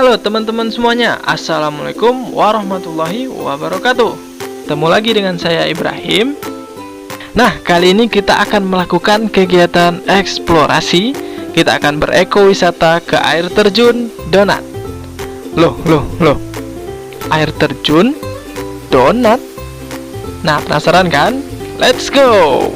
Halo teman-teman semuanya, Assalamualaikum warahmatullahi wabarakatuh. Ketemu lagi dengan saya Ibrahim. Nah, kali ini kita akan melakukan kegiatan eksplorasi. Kita akan berekowisata ke air terjun Donat. Loh, air terjun Donat? Nah, penasaran kan? Let's go!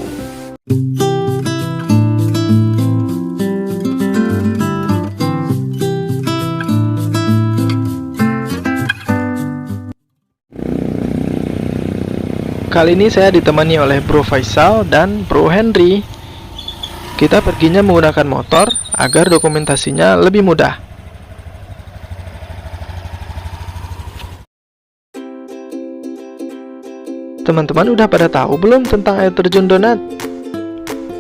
Kali ini saya ditemani oleh Bro Faisal dan Bro Henry. Kita perginya menggunakan motor agar dokumentasinya lebih mudah. Teman-teman udah pada tahu belum tentang air terjun Donat?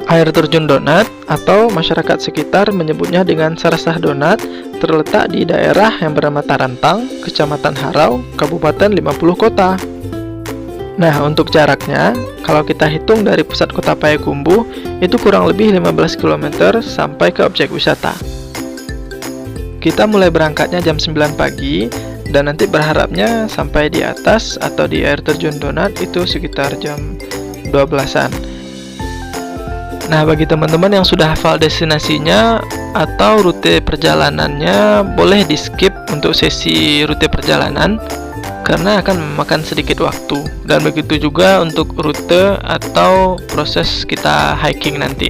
Air terjun Donat atau masyarakat sekitar menyebutnya dengan Sarasah Donat terletak di daerah yang bernama Tarantang, Kecamatan Harau, Kabupaten 50 Kota. Nah, untuk jaraknya, kalau kita hitung dari pusat kota Payakumbuh, itu kurang lebih 15 km sampai ke objek wisata. Kita mulai berangkatnya jam 9 pagi, dan nanti berharapnya sampai di atas atau di air terjun Donat itu sekitar jam 12-an. Nah, bagi teman-teman yang sudah hafal destinasinya atau rute perjalanannya, boleh di-skip untuk sesi rute perjalanan, karena akan memakan sedikit waktu. Dan begitu juga untuk rute atau proses kita hiking nanti.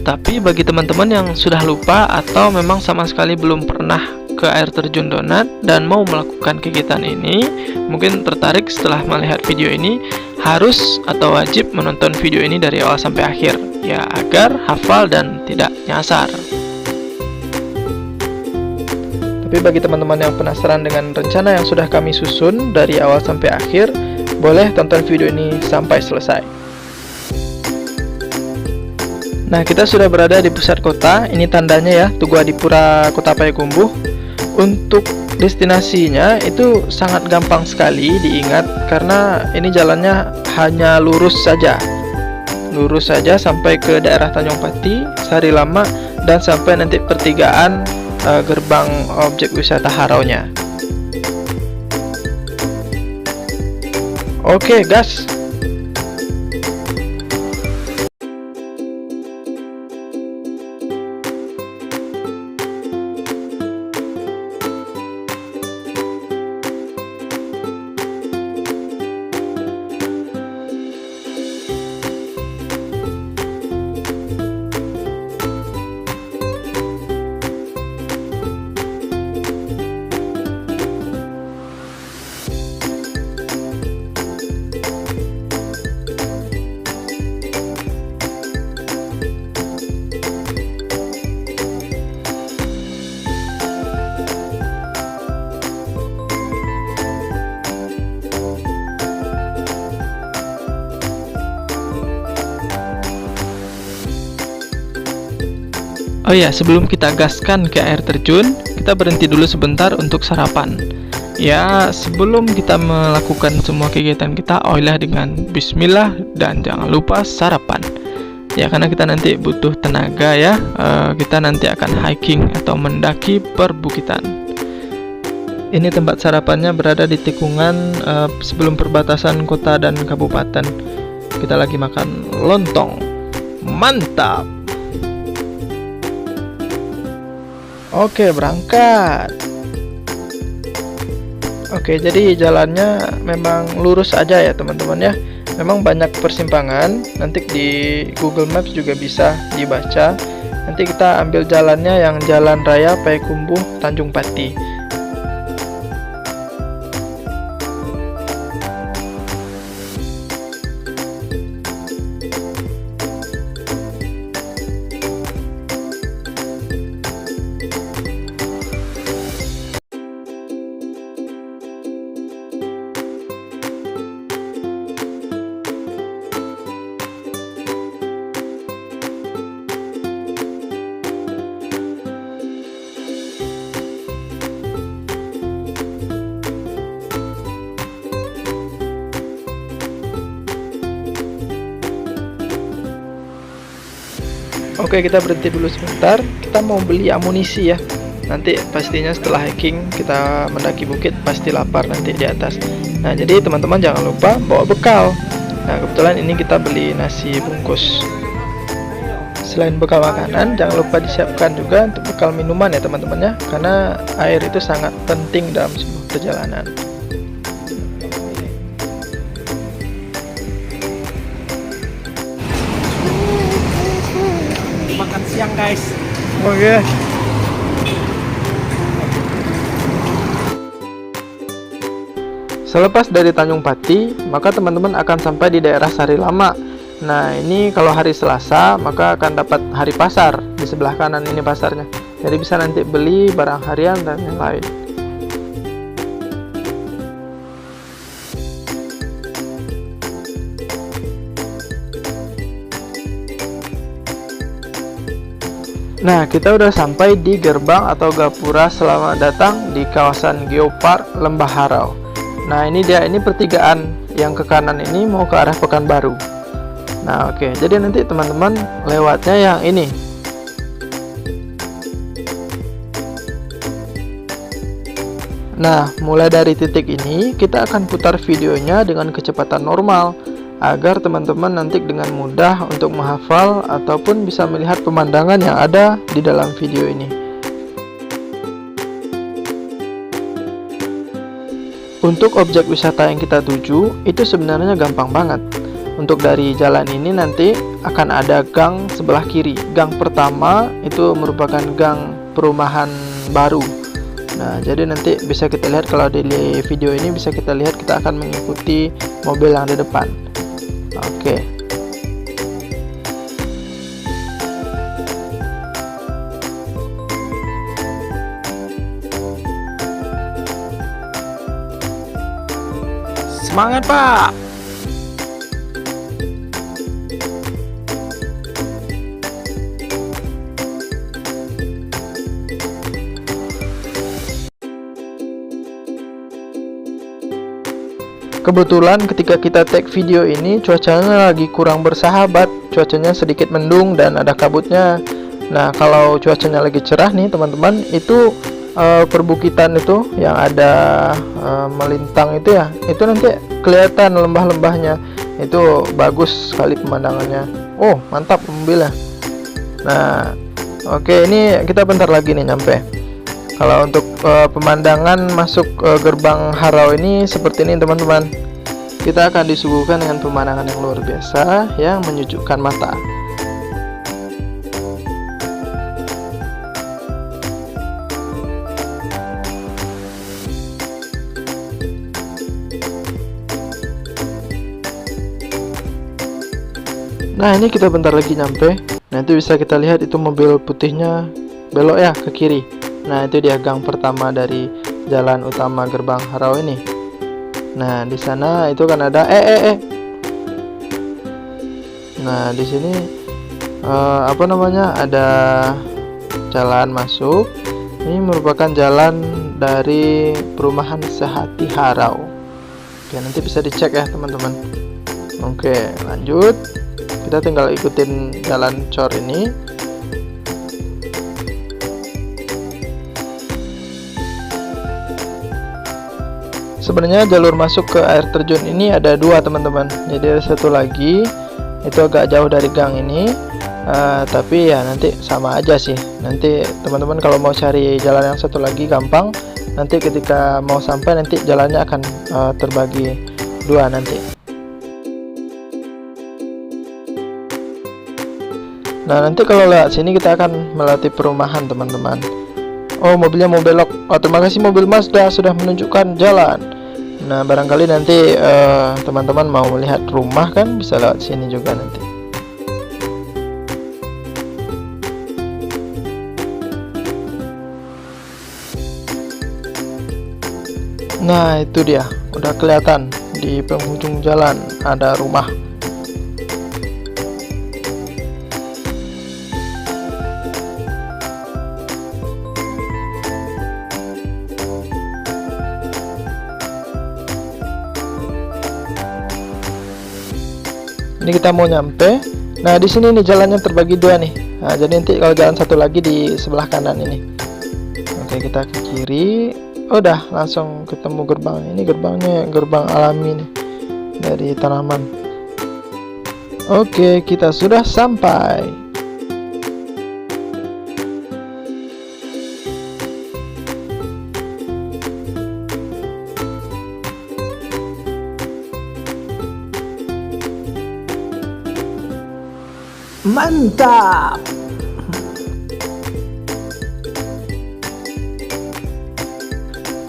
Tapi bagi teman-teman yang sudah lupa atau memang sama sekali belum pernah ke air terjun Donat dan mau melakukan kegiatan ini, mungkin tertarik setelah melihat video ini, harus atau wajib menonton video ini dari awal sampai akhir, ya, agar hafal dan tidak nyasar. Tapi bagi teman-teman yang penasaran dengan rencana yang sudah kami susun dari awal sampai akhir, boleh tonton video ini sampai selesai. Nah, kita sudah berada di pusat kota. Ini tandanya ya, Tugu Adipura Kota Payakumbuh. Untuk destinasinya itu sangat gampang sekali diingat, karena ini jalannya hanya lurus saja. Lurus saja sampai ke daerah Tanjung Pati, Sari Lama, dan sampai nanti pertigaan gerbang objek wisata Haraunya. Oke, gas. Oh ya, sebelum kita gaskan ke air terjun, kita berhenti dulu sebentar untuk sarapan. Ya, sebelum kita melakukan semua kegiatan kita, oilah dengan bismillah dan jangan lupa sarapan. Ya, karena kita nanti butuh tenaga ya. Kita nanti akan hiking atau mendaki perbukitan. Ini tempat sarapannya berada di tikungan sebelum perbatasan kota dan kabupaten. Kita lagi makan lontong. Mantap. Oke, berangkat. Oke, jadi jalannya memang lurus aja ya teman-teman ya. Memang banyak persimpangan. Nanti di Google Maps juga bisa dibaca. Nanti kita ambil jalannya yang Jalan Raya Payakumbuh Tanjung Pati. Oke, kita berhenti dulu sebentar. Kita mau beli amunisi ya. nanti pastinya setelah hiking kita mendaki bukit pasti lapar nanti di atas. Nah, jadi teman-teman jangan lupa bawa bekal. Nah, kebetulan ini kita beli nasi bungkus. Selain bekal makanan, jangan lupa disiapkan juga untuk bekal minuman ya teman-teman ya, karena air itu sangat penting dalam sebuah perjalanan. Makan siang guys. Oke. Selepas dari Tanjung Pati, maka teman-teman akan sampai di daerah Sari Lama. Nah, ini kalau hari Selasa, maka akan dapat hari pasar. Di sebelah kanan ini pasarnya. Jadi bisa nanti beli barang harian dan yang lain. Nah, kita udah sampai di gerbang atau gapura selamat datang di kawasan Geopark Lembah Harau. Nah, ini dia, ini pertigaan yang ke kanan ini mau ke arah Pekanbaru. Nah, oke. Jadi nanti teman-teman lewatnya yang ini. Nah, mulai dari titik ini kita akan putar videonya dengan kecepatan normal agar teman-teman nanti dengan mudah untuk menghafal ataupun bisa melihat pemandangan yang ada di dalam video ini. Untuk objek wisata yang kita tuju itu sebenarnya gampang banget. Untuk dari jalan ini nanti akan ada gang sebelah kiri. Gang pertama itu merupakan gang perumahan baru. Nah, jadi nanti bisa kita lihat, kalau di video ini bisa kita lihat kita akan mengikuti mobil yang di depan. Oke. Semangat Pak. Kebetulan ketika kita take video ini cuacanya lagi kurang bersahabat, cuacanya sedikit mendung dan ada kabutnya. Nah, kalau cuacanya lagi cerah nih teman-teman, itu perbukitan itu yang ada melintang itu ya, itu nanti kelihatan lembah-lembahnya, itu bagus sekali pemandangannya. Oh, mantap mobilnya. Nah, oke, ini kita bentar lagi nih nyampe. Kalau untuk pemandangan masuk gerbang Harau ini seperti ini teman-teman. Kita akan disuguhkan dengan pemandangan yang luar biasa yang menyejukkan mata. Nah, ini kita bentar lagi nyampe. Nanti bisa kita lihat itu mobil putihnya belok ya ke kiri. Nah, itu dia gang pertama dari jalan utama gerbang Harau ini. Nah, di sana itu kan ada Nah, di sini apa namanya? Ada jalan masuk. Ini merupakan jalan dari perumahan Sehati Harau. Oke, nanti bisa dicek ya, teman-teman. Oke, lanjut. Kita tinggal ikutin jalan cor ini. Sebenarnya jalur masuk ke air terjun ini ada dua teman-teman. Jadi ada satu lagi itu agak jauh dari gang ini, tapi ya nanti sama aja sih. Nanti teman-teman kalau mau cari jalan yang satu lagi gampang. Nanti ketika mau sampai nanti jalannya akan terbagi dua nanti. Nah, nanti kalau lewat sini kita akan melewati perumahan teman-teman. Oh, mobilnya mau belok. Oh, terima kasih mobil Mazda sudah menunjukkan jalan. Nah, barangkali nanti teman-teman mau melihat rumah kan bisa lewat sini juga nanti. Nah, itu dia. Udah kelihatan di penghujung jalan ada rumah. Ini kita mau nyampe. Nah, di sini nih jalannya terbagi dua nih. Nah, jadi nanti kalau jalan satu lagi di sebelah kanan ini. Oke, kita ke kiri. Udah langsung ketemu gerbang. Ini gerbangnya gerbang alami nih dari tanaman. Oke, kita sudah sampai. Mantap.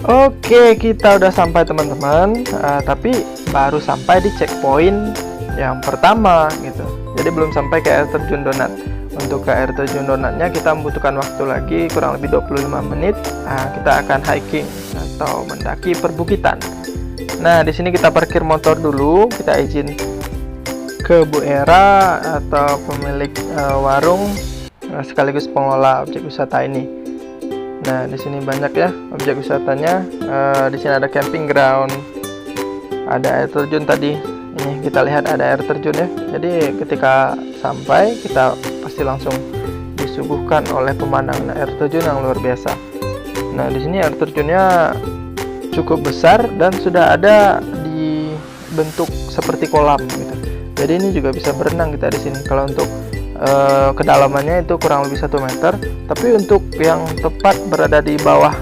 Oke, kita udah sampai teman-teman. Tapi baru sampai di checkpoint yang pertama gitu. Jadi belum sampai ke air terjun donat. Untuk ke air terjun donatnya kita membutuhkan waktu lagi kurang lebih 25 menit. Kita akan hiking atau mendaki perbukitan. Nah, di sini kita parkir motor dulu. Kita izin ke Bu Era atau pemilik warung sekaligus pengelola objek wisata ini. Nah, di sini banyak ya objek wisatanya. Di sini ada camping ground, ada air terjun tadi. Ini kita lihat ada air terjun ya. Jadi ketika sampai kita pasti langsung disuguhkan oleh pemandangan air terjun yang luar biasa. Nah, di sini air terjunnya cukup besar dan sudah ada di bentuk seperti kolam gitu. Jadi ini juga bisa berenang kita di sini. Kalau untuk kedalamannya itu kurang lebih 1 meter, tapi untuk yang tepat berada di bawah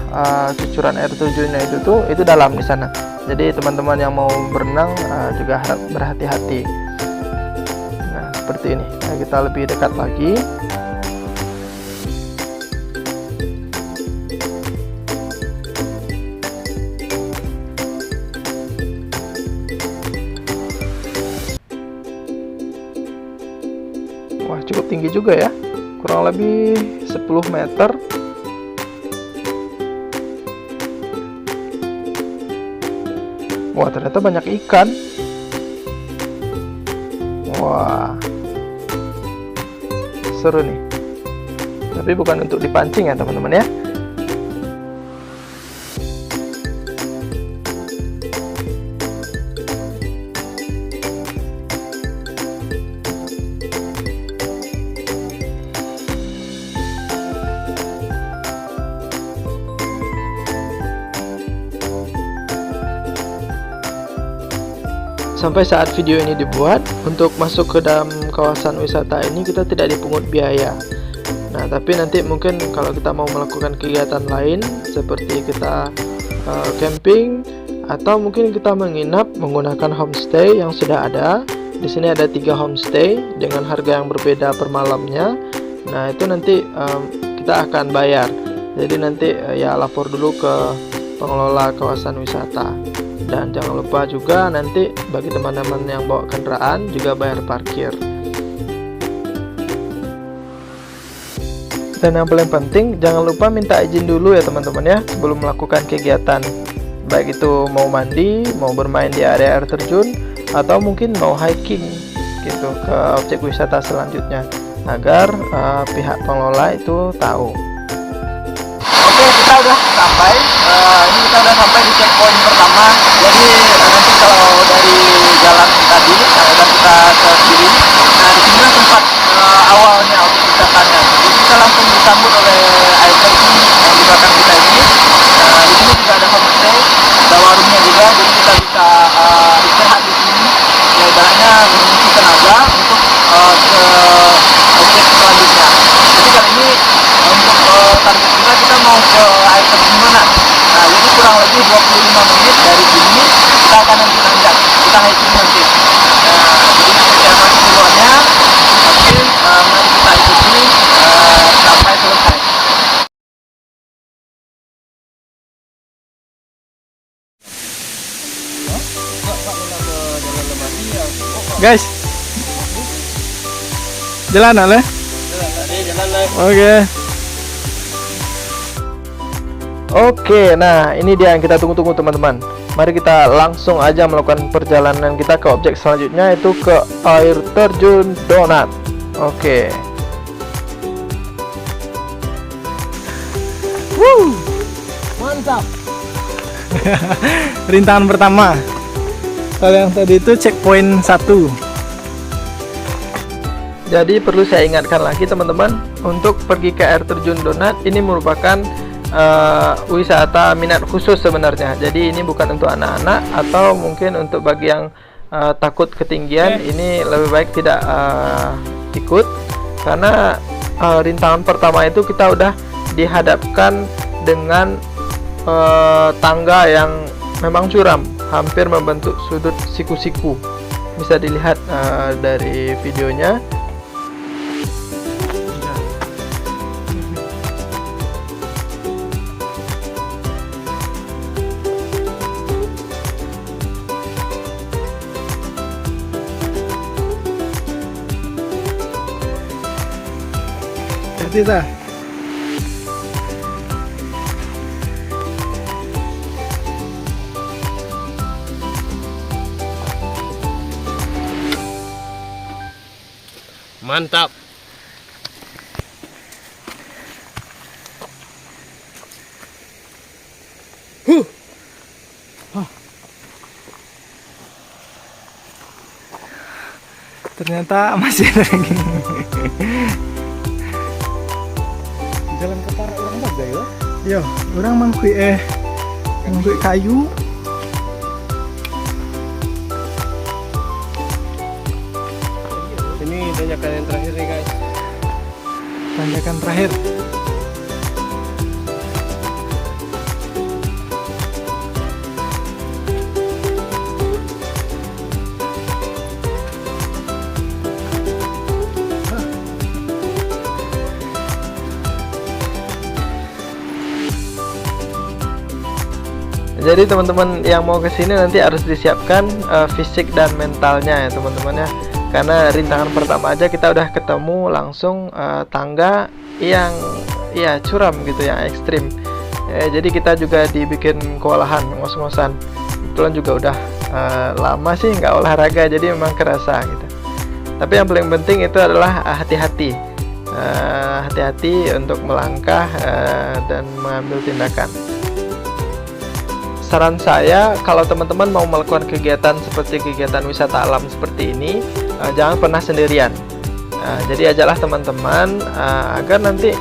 cucuran air terjunnya itu dalam di sana. Jadi teman-teman yang mau berenang juga harap berhati-hati. Nah, seperti ini. Nah, kita lebih dekat lagi. Wah, cukup tinggi juga ya, kurang lebih 10 meter. Wah, ternyata banyak ikan. Wah, seru nih. Tapi bukan untuk dipancing ya teman-teman ya. Sampai saat video ini dibuat, untuk masuk ke dalam kawasan wisata ini kita tidak dipungut biaya. Nah, tapi nanti mungkin kalau kita mau melakukan kegiatan lain seperti kita camping atau mungkin kita menginap menggunakan homestay yang sudah ada. Di sini ada 3 homestay dengan harga yang berbeda per malamnya. Nah, itu nanti kita akan bayar. Jadi nanti ya lapor dulu ke pengelola kawasan wisata. Dan jangan lupa juga nanti bagi teman-teman yang bawa kendaraan juga bayar parkir. Dan yang paling penting jangan lupa minta izin dulu ya teman-teman ya sebelum melakukan kegiatan. Baik itu mau mandi, mau bermain di area air terjun, atau mungkin mau hiking gitu ke objek wisata selanjutnya agar pihak pengelola itu tahu. Oke, kita udah sampai. Ini kita udah sampai di checkpoint pertama. Jadi nanti kalau dari jalan tadi, dan kita ke kiri, nah di sini tempat awalnya objek wisatanya. Jadi kita langsung disambut oleh air terjun yang di belakang kita ini. Nah, di sini juga ada homestay, ada warungnya juga. Jadi kita bisa istirahat di sini. Ya ibaratnya mengisi tenaga untuk ke objek selanjutnya. Jadi kali ini untuk target kita mau ke air terjun mana? Nah, jadi kurang lebih 25 menit dari sini kita akan nanjak, kita hiking nanti. Nah, jadi seperti apa keseruannya? Oke, mari kita ikuti sampai selesai. Guys, jalan lah. Oke. Oke, nah ini dia yang kita tunggu-tunggu teman-teman. Mari kita langsung aja melakukan perjalanan kita ke objek selanjutnya, yaitu ke air terjun donat. Oke. Mantap. Rintangan pertama. Kalau yang tadi itu checkpoint 1. Jadi perlu saya ingatkan lagi teman-teman, untuk pergi ke air terjun donat ini merupakan wisata minat khusus sebenarnya. Jadi ini bukan untuk anak-anak atau mungkin untuk bagi yang takut ketinggian. Ini lebih baik tidak ikut, karena rintangan pertama itu kita udah dihadapkan dengan tangga yang memang curam, hampir membentuk sudut siku-siku. Bisa dilihat dari videonya. Hati dah. Mantap. Ternyata masih ada lagi. Jalan ke para orang bagai ya? Iya, orang mangkui kayu. Ini tanjakan yang terakhir nih guys. Tanjakan terakhir. Jadi teman-teman yang mau kesini nanti harus disiapkan fisik dan mentalnya ya teman-teman ya. Karena rintangan pertama aja kita udah ketemu langsung tangga yang ya curam gitu, yang ekstrim. Jadi kita juga dibikin kewalahan, ngos-ngosan. Kebetulan juga udah lama sih nggak olahraga, jadi memang kerasa gitu. Tapi yang paling penting itu adalah hati-hati. Hati-hati untuk melangkah dan mengambil tindakan. Saran saya, kalau teman-teman mau melakukan kegiatan seperti kegiatan wisata alam seperti ini, jangan pernah sendirian. Jadi ajaklah teman-teman agar nanti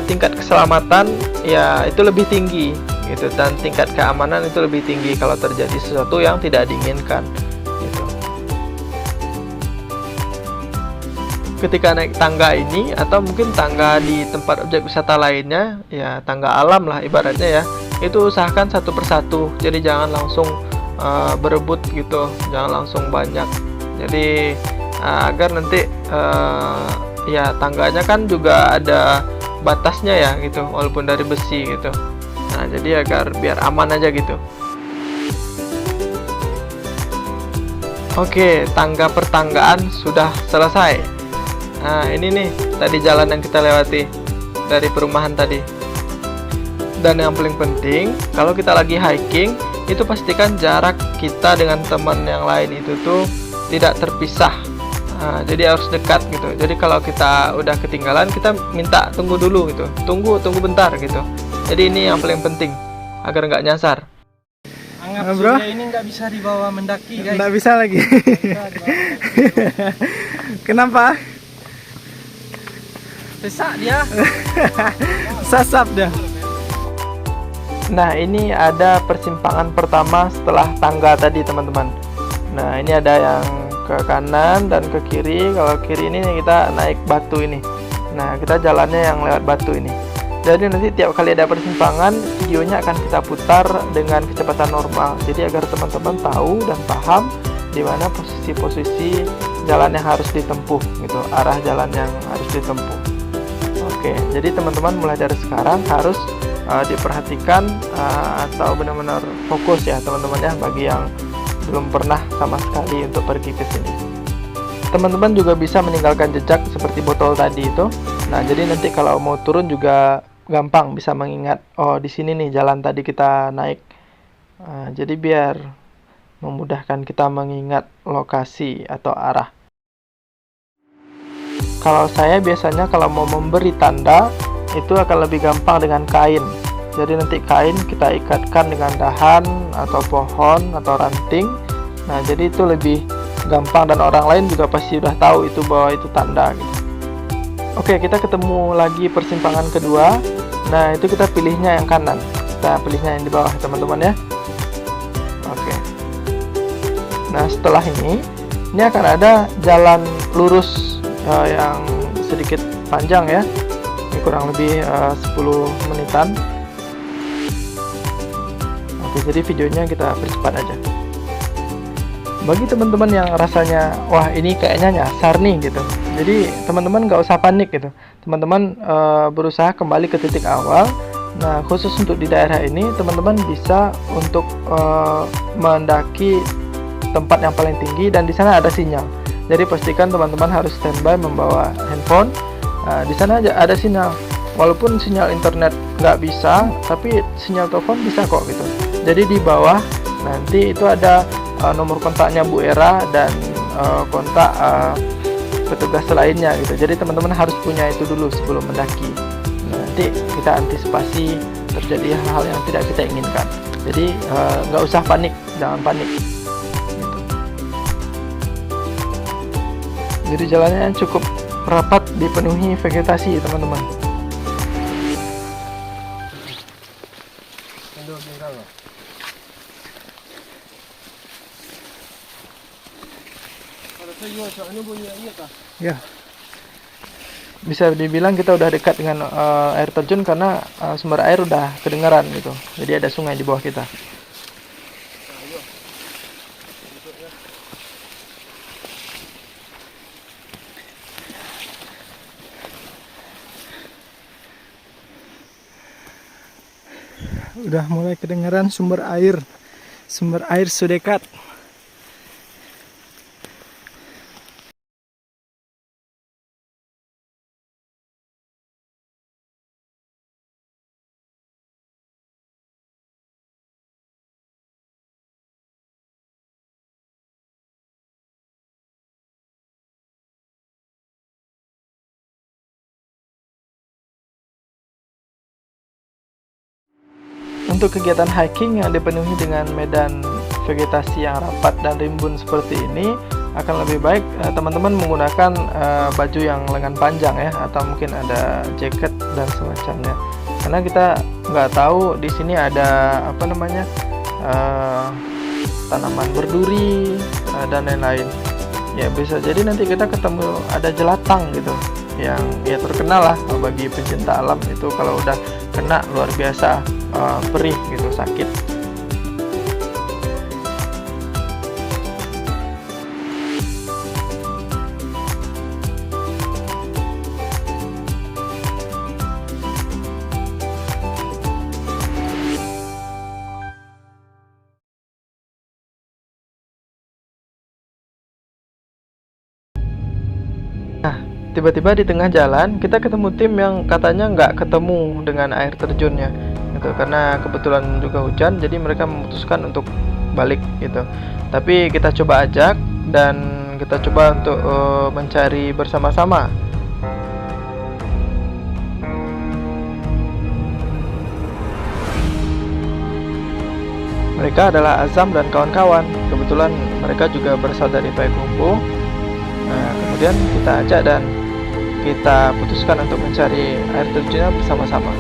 tingkat keselamatan ya itu lebih tinggi gitu, dan tingkat keamanan itu lebih tinggi kalau terjadi sesuatu yang tidak diinginkan gitu. Ketika naik tangga ini atau mungkin tangga di tempat objek wisata lainnya, ya tangga alam lah ibaratnya ya, itu usahakan satu persatu, jadi jangan langsung berebut gitu, jangan langsung banyak. Jadi agar nanti ya tangganya kan juga ada batasnya ya gitu, walaupun dari besi gitu. Nah jadi agar biar aman aja gitu. Oke, tangga pertanggaan sudah selesai. Nah ini nih tadi jalan yang kita lewati dari perumahan tadi. Dan yang paling penting, kalau kita lagi hiking, itu pastikan jarak kita dengan teman yang lain itu tuh tidak terpisah. Jadi harus dekat gitu. Jadi kalau kita udah ketinggalan, kita minta tunggu dulu gitu. Tunggu bentar gitu. Jadi ini yang paling penting agar nggak nyasar. Anggap Bro, Surya ini nggak bisa dibawa mendaki guys. Nggak bisa lagi. Kenapa? Sesak dia. Sasap dia. Nah ini ada persimpangan pertama setelah tangga tadi teman-teman. Nah ini ada yang ke kanan dan ke kiri. Kalau kiri ini kita naik batu ini. Nah kita jalannya yang lewat batu ini. Jadi nanti tiap kali ada persimpangan, videonya akan kita putar dengan kecepatan normal. Jadi agar teman-teman tahu dan paham di mana posisi-posisi jalan yang harus ditempuh gitu, arah jalan yang harus ditempuh. Oke, jadi teman-teman mulai dari sekarang harus diperhatikan atau benar-benar fokus ya teman-teman ya, bagi yang belum pernah sama sekali untuk pergi ke sini. Teman-teman juga bisa meninggalkan jejak seperti botol tadi itu. Nah, jadi nanti kalau mau turun juga gampang bisa mengingat, oh di sini nih jalan tadi kita naik. Jadi biar memudahkan kita mengingat lokasi atau arah. Kalau saya biasanya kalau mau memberi tanda itu akan lebih gampang dengan kain. Jadi nanti kain kita ikatkan dengan dahan atau pohon atau ranting. Nah jadi itu lebih gampang dan orang lain juga pasti udah tahu itu bahwa itu tanda gitu. Oke, kita ketemu lagi persimpangan kedua. Nah, itu kita pilihnya yang kanan. Kita pilihnya yang di bawah, teman-teman ya. Oke. Nah, setelah ini akan ada jalan lurus yang sedikit panjang ya. Ini kurang lebih 10 menitan. Oke, jadi videonya kita percepat aja. Bagi teman-teman yang rasanya wah ini kayaknya nyasar nih gitu, jadi teman-teman nggak usah panik gitu. Teman-teman berusaha kembali ke titik awal. Nah, khusus untuk di daerah ini teman-teman bisa untuk mendaki tempat yang paling tinggi dan di sana ada sinyal. Jadi pastikan teman-teman harus standby membawa handphone. Di sana ada sinyal, walaupun sinyal internet nggak bisa, tapi sinyal telepon bisa kok gitu. Jadi di bawah nanti itu ada nomor kontaknya Bu Era dan kontak petugas lainnya gitu. Jadi teman-teman harus punya itu dulu sebelum mendaki. Nanti kita antisipasi terjadi hal-hal yang tidak kita inginkan. Jadi nggak usah panik, jangan panik gitu. Jadi jalannya cukup rapat, dipenuhi vegetasi teman-teman. Ya, Bisa dibilang kita udah dekat dengan air terjun karena sumber air udah kedengaran gitu. Jadi ada sungai di bawah kita. udah mulai kedengaran sumber air. Sumber air sudekat. Untuk kegiatan hiking yang dipenuhi dengan medan vegetasi yang rapat dan rimbun seperti ini, akan lebih baik teman-teman menggunakan baju yang lengan panjang ya, atau mungkin ada jaket dan semacamnya. Karena kita nggak tahu di sini ada apa namanya tanaman berduri dan lain-lain. Ya bisa jadi nanti kita ketemu ada jelatang gitu, yang ya terkenal lah bagi pencinta alam itu, kalau udah kena luar biasa perih gitu, sakit. Nah, tiba-tiba di tengah jalan kita ketemu tim yang katanya nggak ketemu dengan air terjunnya gitu, karena kebetulan juga hujan, jadi mereka memutuskan untuk balik gitu. Tapi kita coba ajak dan kita coba untuk mencari bersama-sama. Mereka adalah Azam dan kawan-kawan. Kebetulan mereka juga berasal dari Payakumbuh. Nah, kemudian kita ajak dan kita putuskan untuk mencari air terjunnya bersama-sama.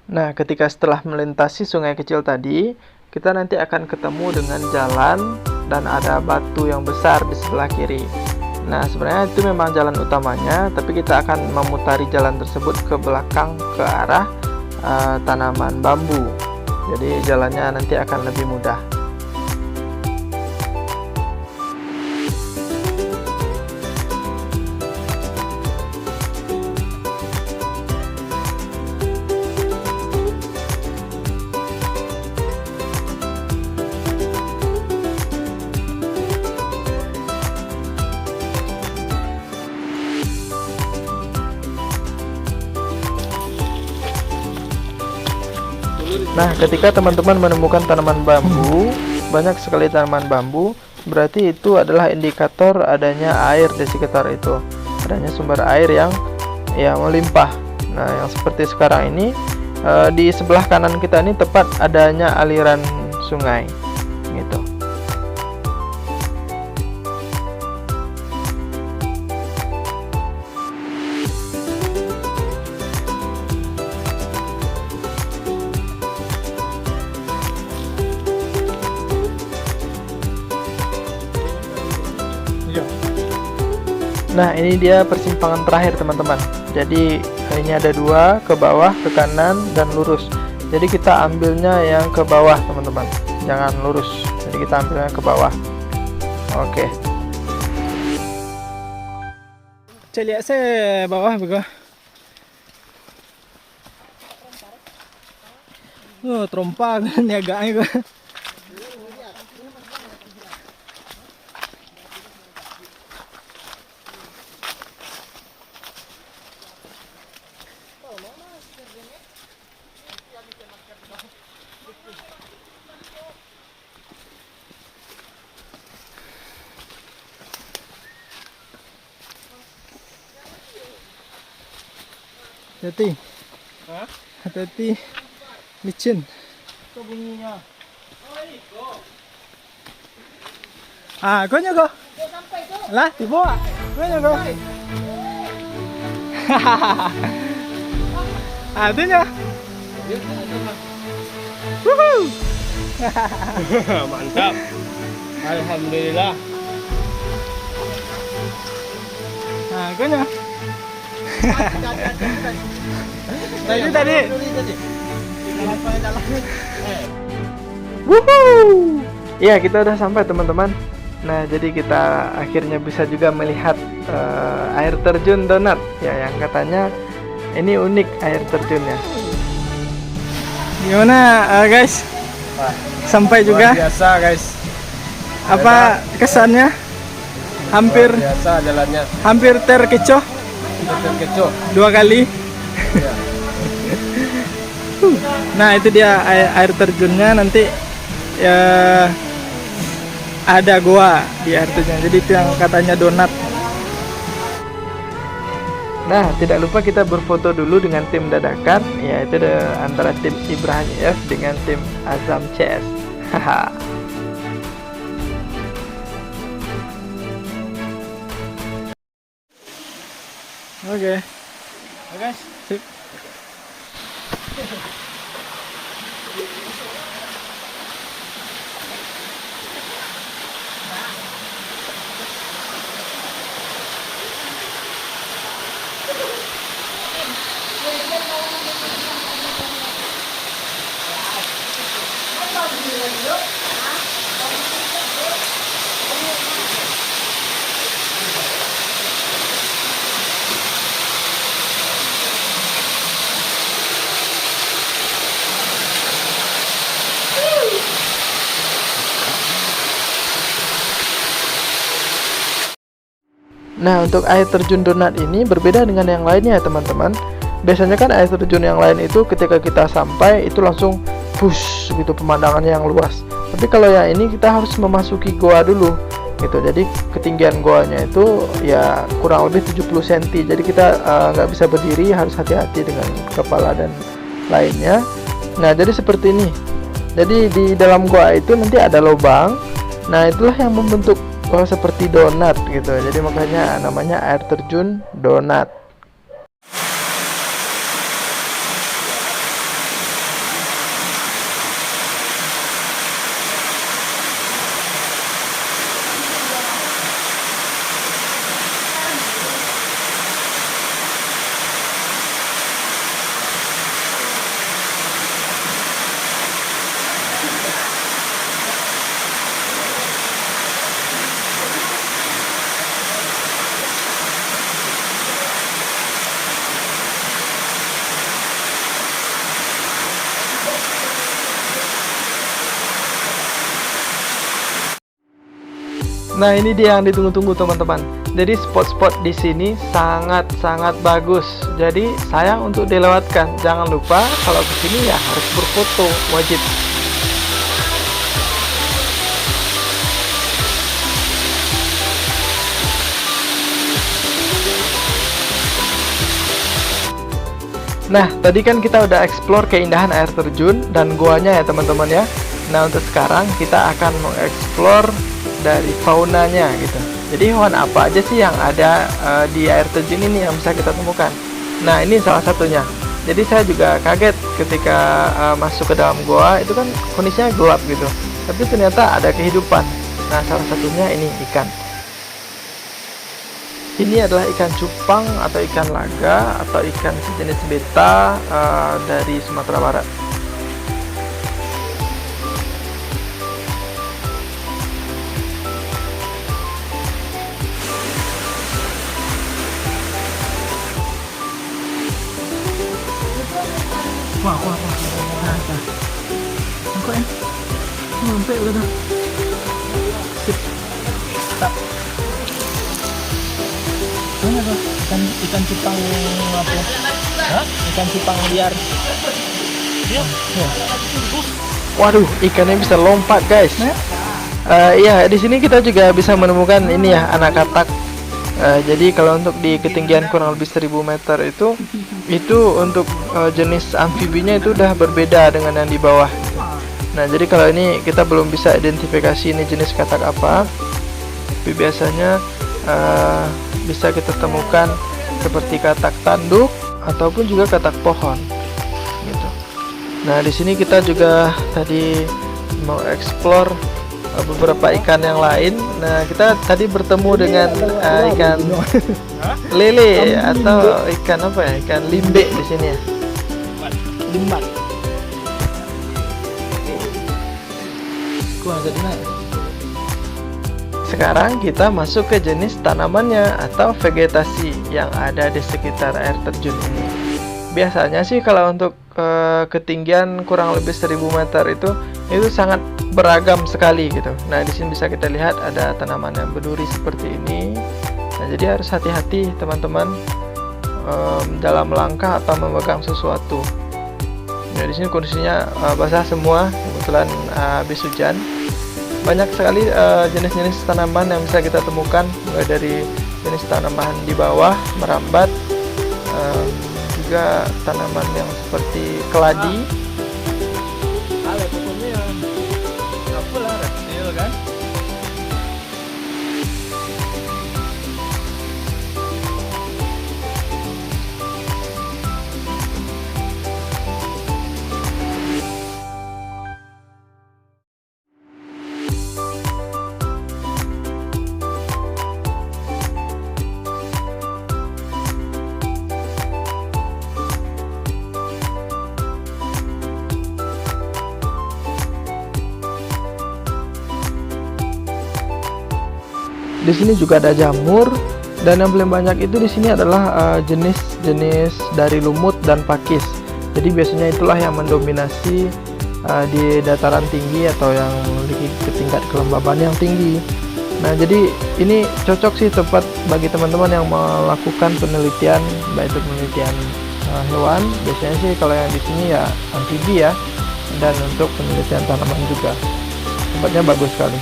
Nah, ketika setelah melintasi sungai kecil tadi, kita nanti akan ketemu dengan jalan dan ada batu yang besar di sebelah kiri. Nah, sebenarnya itu memang jalan utamanya, tapi kita akan memutari jalan tersebut ke belakang ke arah tanaman bambu. Jadi jalannya nanti akan lebih mudah. Nah, ketika teman-teman menemukan tanaman bambu, banyak sekali tanaman bambu, berarti itu adalah indikator adanya air di sekitar itu, adanya sumber air yang melimpah. Nah, yang seperti sekarang ini, di sebelah kanan kita ini tepat adanya aliran sungai gitu. Nah, ini dia persimpangan terakhir teman-teman. Jadi ini ada dua, ke bawah, ke kanan, dan lurus. Jadi kita ambilnya yang ke bawah teman-teman, jangan lurus. Jadi kita ambilnya ke bawah. Oke. Lihat saya bawah bego. Oh, trompa niaganya gua. Hati-hati. Hah? Hati-hati. Licin. Itu bunyinya. Ah, kau nyogo. Lah, dibawa. Kau nyogo. Ah, itu nya. Wuhu. Mantap. Alhamdulillah. Ah, kau nya. Tadi. Wuhuu. Iya, kita udah sampai teman-teman. Nah, jadi kita akhirnya bisa juga melihat air terjun Donat ya, yang katanya ini unik air terjunnya. Gimana guys? Sampai juga. Biasa guys. Apa kesannya? Hampir Biasa jalannya. hampir terkecoh Terkecoh. 2 kali. Ya. Nah, itu dia air terjunnya. Nanti ya ada goa di air terjun. Jadi itu yang katanya Donat. Nah, tidak lupa kita berfoto dulu dengan tim dadakan, yaitu antara tim Ibrahim F dengan tim Azam CS. Haha. Oke. Guys. Sip. Nah, untuk air terjun Donat ini berbeda dengan yang lainnya ya teman-teman. Biasanya kan air terjun yang lain itu ketika kita sampai itu langsung push gitu, pemandangannya yang luas. Tapi kalau yang ini kita harus memasuki goa dulu gitu. Jadi ketinggian goanya itu ya kurang lebih 70 cm. Jadi kita nggak bisa berdiri, harus hati-hati dengan kepala dan lainnya. Nah, jadi seperti ini. Jadi di dalam goa itu nanti ada lubang. Nah, itulah yang membentuk seperti donat gitu. Jadi makanya namanya air terjun Donat. Nah, ini dia yang ditunggu-tunggu teman-teman. Jadi spot-spot di sini sangat-sangat bagus. Jadi sayang untuk dilewatkan. Jangan lupa kalau ke sini ya harus berfoto, wajib. Nah, tadi kan kita udah explore keindahan air terjun dan goanya ya teman-teman ya. Nah, untuk sekarang kita akan mengeksplor dari faunanya gitu. Jadi hewan apa aja sih yang ada di air terjun ini yang bisa kita temukan. Nah, ini salah satunya. Jadi saya juga kaget ketika masuk ke dalam goa, itu kan kondisinya gelap gitu. Tapi ternyata ada kehidupan. Nah, salah satunya ini ikan. Ini adalah ikan cupang atau ikan laga atau ikan sejenis beta dari Sumatera Barat. Wah. Angkut ya. Sampai betul. Sip. Tak. Ini apa? Ikan cupang apa? Hah? Ikan cupang liar. Iya. Waduh, ikannya bisa lompat, guys. Iya, di sini kita juga bisa menemukan ini ya, anak katak. Jadi kalau untuk di ketinggian kurang lebih 1000 meter itu untuk jenis amfibinya itu udah berbeda dengan yang di bawah. Nah, jadi kalau ini kita belum bisa identifikasi ini jenis katak apa, tapi biasanya bisa kita temukan seperti katak tanduk ataupun juga katak pohon gitu. Nah, di sini kita juga tadi mau explore beberapa ikan yang lain. Nah, kita tadi bertemu dengan ikan lele atau ikan apa ya? Ikan limbe di sini ya. Limbat. Gua jadi naik. Sekarang kita masuk ke jenis tanamannya atau vegetasi yang ada di sekitar air terjun ini. Biasanya sih kalau untuk ketinggian kurang lebih 1000 meter itu sangat beragam sekali gitu. Nah, di sini bisa kita lihat ada tanaman yang berduri seperti ini. Nah, jadi harus hati-hati teman-teman dalam melangkah atau memegang sesuatu. Nah, di sini kondisinya basah semua, kebetulan habis hujan. Banyak sekali jenis-jenis tanaman yang bisa kita temukan, mulai dari jenis tanaman di bawah merambat, juga tanaman yang seperti keladi. Ada pokoknya apa lah, reptil kan? Di sini juga ada jamur, dan yang paling banyak itu di sini adalah jenis-jenis dari lumut dan pakis. Jadi biasanya itulah yang mendominasi di dataran tinggi atau yang memiliki tingkat kelembaban yang tinggi. Nah, jadi ini cocok sih tempat bagi teman-teman yang melakukan penelitian, baik itu penelitian hewan. Biasanya sih kalau yang di sini ya amfibi ya, dan untuk penelitian tanaman juga. Tempatnya bagus sekali.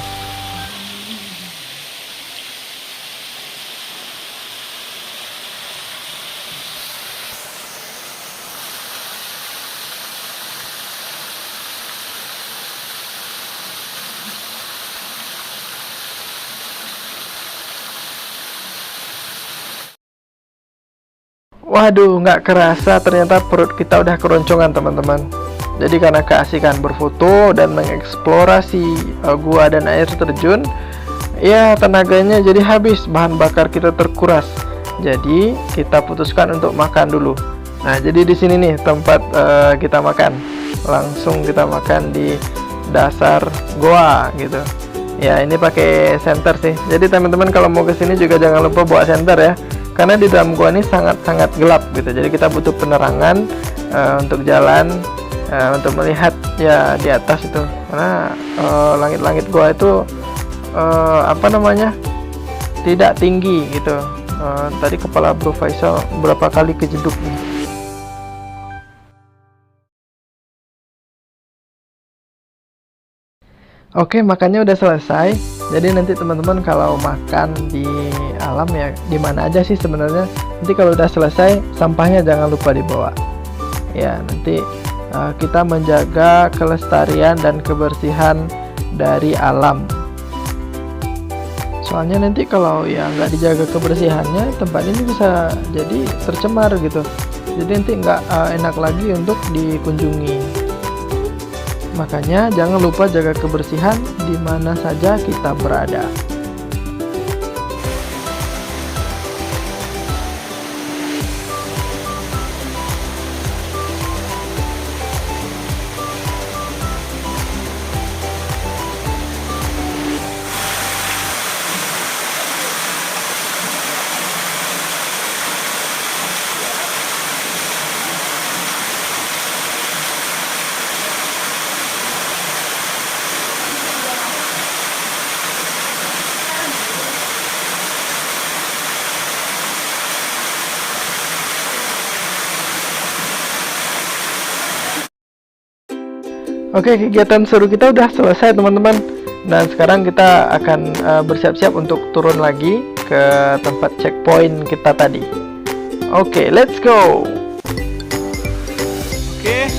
Waduh, nggak kerasa ternyata perut kita udah keroncongan teman-teman. Jadi karena keasikan berfoto dan mengeksplorasi gua dan air terjun, ya tenaganya jadi habis, bahan bakar kita terkuras. Jadi kita putuskan untuk makan dulu. Nah, jadi di sini nih tempat kita makan. Langsung kita makan di dasar goa gitu. Ya, ini pakai senter sih. Jadi teman-teman kalau mau ke sini juga jangan lupa bawa senter ya. Karena di dalam gua ini sangat-sangat gelap gitu. Jadi kita butuh penerangan untuk jalan, untuk melihat ya di atas itu. Karena langit-langit gua itu apa namanya? tidak tinggi gitu. Tadi kepala Bro Faisal berapa kali kejeduk nih. Oke, makannya udah selesai. Jadi nanti teman-teman kalau makan di alam ya di mana aja sih sebenarnya. Nanti kalau udah selesai sampahnya jangan lupa dibawa. Ya, nanti kita menjaga kelestarian dan kebersihan dari alam. Soalnya nanti kalau ya nggak dijaga kebersihannya, tempat ini bisa jadi tercemar gitu. Jadi nanti nggak enak lagi untuk dikunjungi. Makanya jangan lupa jaga kebersihan di mana saja kita berada. Oke, kegiatan seru kita udah selesai teman-teman. Dan sekarang kita akan bersiap-siap untuk turun lagi ke tempat checkpoint kita tadi. Oke, let's go. Oke,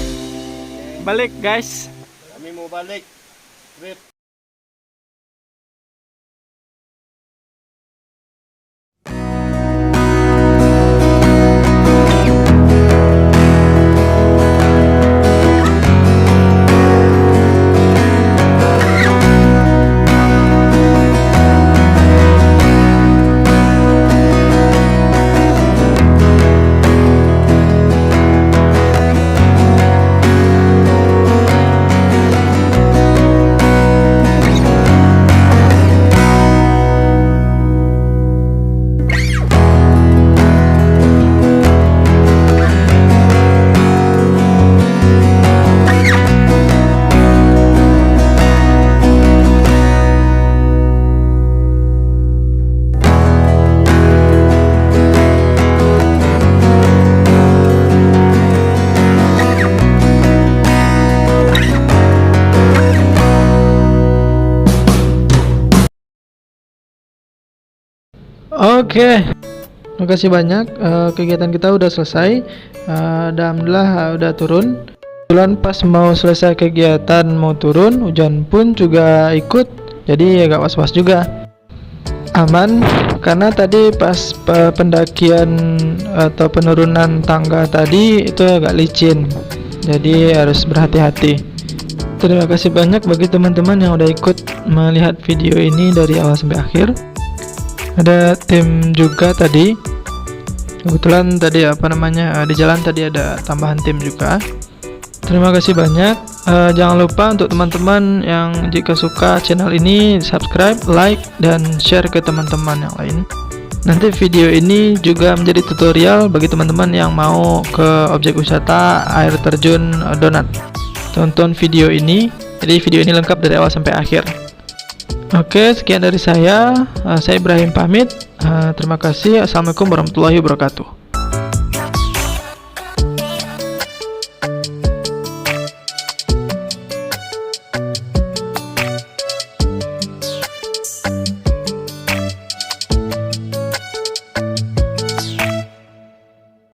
balik guys. Kami mau balik. Trip. Oke, makasih banyak. Kegiatan kita udah selesai. Alhamdulillah udah turun. Kebetulan pas mau selesai kegiatan mau turun, hujan pun juga ikut. Jadi agak was-was juga. Aman, karena tadi pas pendakian atau penurunan tangga tadi itu agak licin. Jadi harus berhati-hati. Terima kasih banyak bagi teman-teman yang udah ikut melihat video ini dari awal sampai akhir. Ada tim juga tadi. Kebetulan tadi di jalan tadi ada tambahan tim juga. Terima kasih banyak. Jangan lupa untuk teman-teman yang jika suka channel ini subscribe, like, dan share ke teman-teman yang lain. Nanti video ini juga menjadi tutorial bagi teman-teman yang mau ke objek wisata air terjun Donat. Tonton video ini. Jadi video ini lengkap dari awal sampai akhir. Oke, sekian dari saya. Saya Ibrahim pamit. Terima kasih. Assalamualaikum warahmatullahi wabarakatuh.